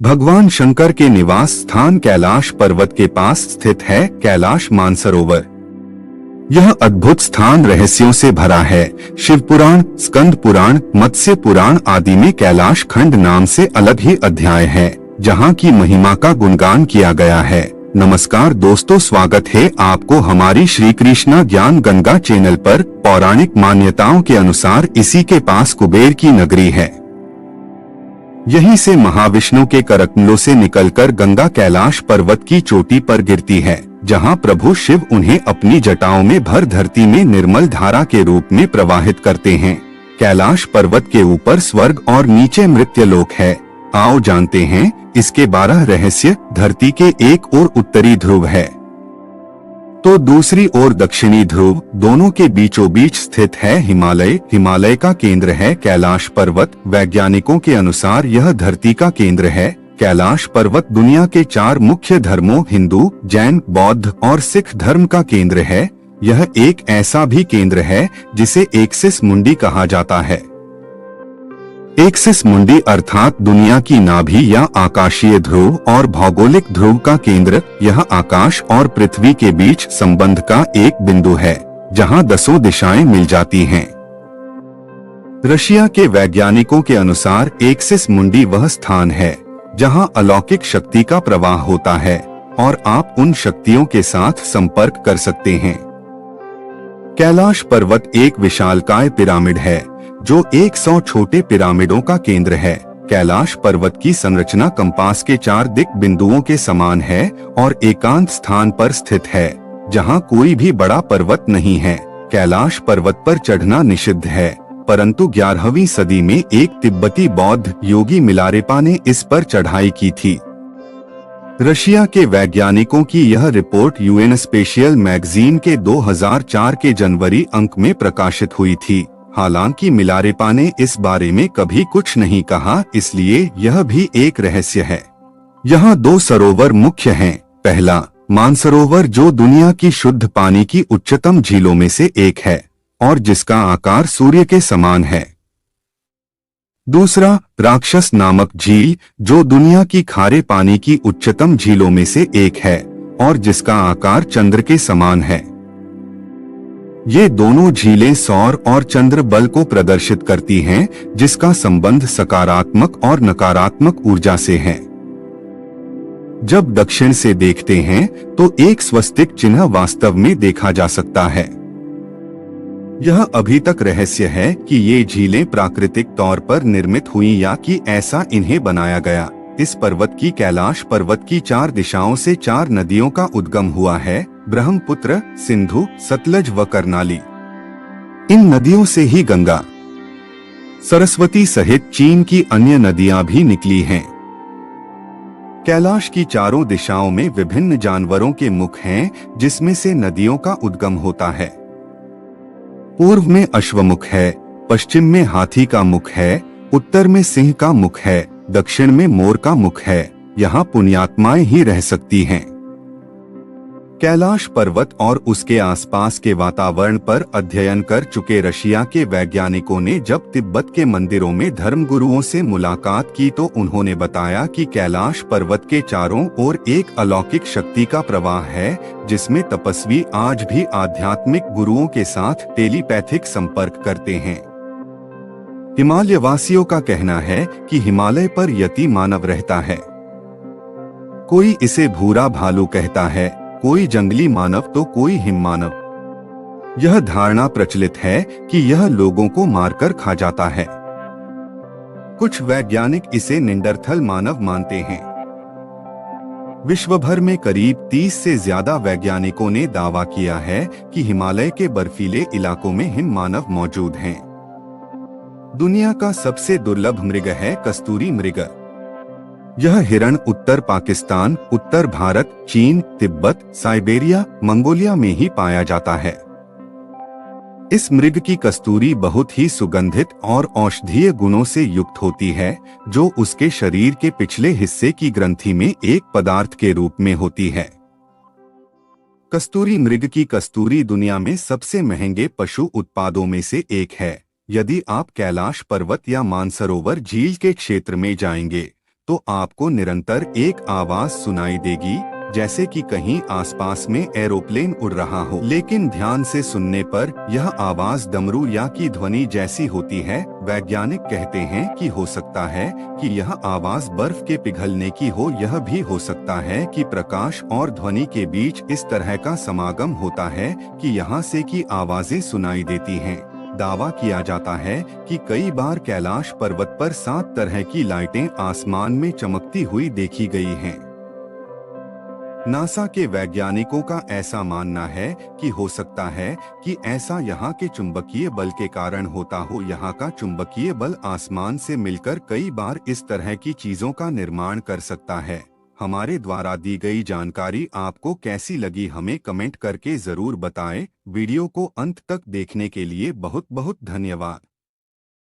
भगवान शंकर के निवास स्थान कैलाश पर्वत के पास स्थित है कैलाश मानसरोवर। यह अद्भुत स्थान रहस्यों से भरा है। शिव पुराण, स्कंद पुराण, मत्स्य पुराण आदि में कैलाश खंड नाम से अलग ही अध्याय है, जहाँ की महिमा का गुणगान किया गया है। नमस्कार दोस्तों, स्वागत है आपको हमारी श्री कृष्णा ज्ञान गंगा चैनल पर। पौराणिक मान्यताओं के अनुसार इसी के पास कुबेर की नगरी है। यहीं से महाविष्णु के करकमलों से निकलकर गंगा कैलाश पर्वत की चोटी पर गिरती है, जहां प्रभु शिव उन्हें अपनी जटाओं में भर धरती में निर्मल धारा के रूप में प्रवाहित करते हैं। कैलाश पर्वत के ऊपर स्वर्ग और नीचे मृत्यलोक है। आओ जानते हैं इसके 12 रहस्य। धरती के एक ओर उत्तरी ध्रुव है तो दूसरी ओर दक्षिणी ध्रुव, दोनों के बीचों बीच स्थित है हिमालय। हिमालय का केंद्र है कैलाश पर्वत। वैज्ञानिकों के अनुसार यह धरती का केंद्र है। कैलाश पर्वत दुनिया के 4 मुख्य धर्मों हिंदू, जैन, बौद्ध और सिख धर्म का केंद्र है। यह एक ऐसा भी केंद्र है जिसे एक्सिस मुंडी कहा जाता है। एक्सिस मुंडी अर्थात दुनिया की नाभि या आकाशीय ध्रुव और भौगोलिक ध्रुव का केंद्र। यह आकाश और पृथ्वी के बीच संबंध का एक बिंदु है, जहां 10 दिशाएं मिल जाती हैं। रशिया के वैज्ञानिकों के अनुसार एक्सिस मुंडी वह स्थान है जहां अलौकिक शक्ति का प्रवाह होता है और आप उन शक्तियों के साथ संपर्क कर सकते हैं। कैलाश पर्वत एक विशालकाय पिरामिड है जो 100 छोटे पिरामिडों का केंद्र है। कैलाश पर्वत की संरचना कंपास के 4 दिक बिंदुओं के समान है और एकांत स्थान पर स्थित है, जहां कोई भी बड़ा पर्वत नहीं है। कैलाश पर्वत पर चढ़ना निषिद्ध है, परंतु 11वीं सदी में एक तिब्बती बौद्ध योगी मिलारेपा ने इस पर चढ़ाई की थी। रशिया के वैज्ञानिकों की यह रिपोर्ट यूएन स्पेशियल मैगजीन के 2004 के जनवरी अंक में प्रकाशित हुई थी। हालांकि मिलारेपा ने इस बारे में कभी कुछ नहीं कहा, इसलिए यह भी एक रहस्य है। यहाँ 2 सरोवर मुख्य हैं। पहला मानसरोवर, जो दुनिया की शुद्ध पानी की उच्चतम झीलों में से एक है और जिसका आकार सूर्य के समान है। दूसरा राक्षस नामक झील, जो दुनिया की खारे पानी की उच्चतम झीलों में से एक है और जिसका आकार चंद्र के समान है। ये दोनों झीलें सौर और चंद्र बल को प्रदर्शित करती हैं, जिसका संबंध सकारात्मक और नकारात्मक ऊर्जा से है। जब दक्षिण से देखते हैं तो एक स्वस्तिक चिन्ह वास्तव में देखा जा सकता है। यह अभी तक रहस्य है कि ये झीलें प्राकृतिक तौर पर निर्मित हुई या कि ऐसा इन्हें बनाया गया। इस पर्वत की कैलाश पर्वत की 4 दिशाओं से 4 नदियों का उद्गम हुआ है, ब्रह्मपुत्र, सिंधु, सतलज व कर्नाली। इन नदियों से ही गंगा, सरस्वती सहित चीन की अन्य नदियां भी निकली हैं। कैलाश की चारों दिशाओं में विभिन्न जानवरों के मुख हैं, जिसमें से नदियों का उद्गम होता है। पूर्व में अश्वमुख है, पश्चिम में हाथी का मुख है, उत्तर में सिंह का मुख है, दक्षिण में मोर का मुख है। यहाँ पुण्यात्माएं ही रह सकती हैं। कैलाश पर्वत और उसके आसपास के वातावरण पर अध्ययन कर चुके रशिया के वैज्ञानिकों ने जब तिब्बत के मंदिरों में धर्मगुरुओं से मुलाकात की तो उन्होंने बताया कि कैलाश पर्वत के चारों ओर एक अलौकिक शक्ति का प्रवाह है, जिसमें तपस्वी आज भी आध्यात्मिक गुरुओं के साथ टेलीपैथिक संपर्क करते हैं। हिमालय वासियों का कहना है कि हिमालय पर यति मानव रहता है। कोई इसे भूरा भालू कहता है, कोई जंगली मानव तो कोई हिम मानव। यह धारणा प्रचलित है कि यह लोगों को मारकर खा जाता है। कुछ वैज्ञानिक इसे निंडरथल मानव मानते हैं। विश्व भर में करीब 30 से ज्यादा वैज्ञानिकों ने दावा किया है कि हिमालय के बर्फीले इलाकों में हिम मानव मौजूद हैं। दुनिया का सबसे दुर्लभ मृग है कस्तूरी मृग। यह हिरण उत्तर पाकिस्तान, उत्तर भारत, चीन, तिब्बत, साइबेरिया, मंगोलिया में ही पाया जाता है। इस मृग की कस्तूरी बहुत ही सुगंधित और औषधीय गुणों से युक्त होती है, जो उसके शरीर के पिछले हिस्से की ग्रंथि में एक पदार्थ के रूप में होती है। कस्तूरी मृग की कस्तूरी दुनिया में सबसे महंगे पशु उत्पादों में से एक है। यदि आप कैलाश पर्वत या मानसरोवर झील के क्षेत्र में जाएंगे तो आपको निरंतर एक आवाज सुनाई देगी, जैसे कि कहीं आसपास में एरोप्लेन उड़ रहा हो। लेकिन ध्यान से सुनने पर यह आवाज डमरू या की ध्वनि जैसी होती है। वैज्ञानिक कहते हैं कि हो सकता है कि यह आवाज बर्फ के पिघलने की हो। यह भी हो सकता है कि प्रकाश और ध्वनि के बीच इस तरह का समागम होता है कि यहाँ से की आवाजें सुनाई देती हैं। दावा किया जाता है कि कई बार कैलाश पर्वत पर 7 तरह की लाइटें आसमान में चमकती हुई देखी गई हैं। नासा के वैज्ञानिकों का ऐसा मानना है कि हो सकता है कि ऐसा यहाँ के चुंबकीय बल के कारण होता हो। यहाँ का चुंबकीय बल आसमान से मिलकर कई बार इस तरह की चीजों का निर्माण कर सकता है। हमारे द्वारा दी गई जानकारी आपको कैसी लगी, हमें कमेंट करके जरूर बताएं। वीडियो को अंत तक देखने के लिए बहुत बहुत धन्यवाद।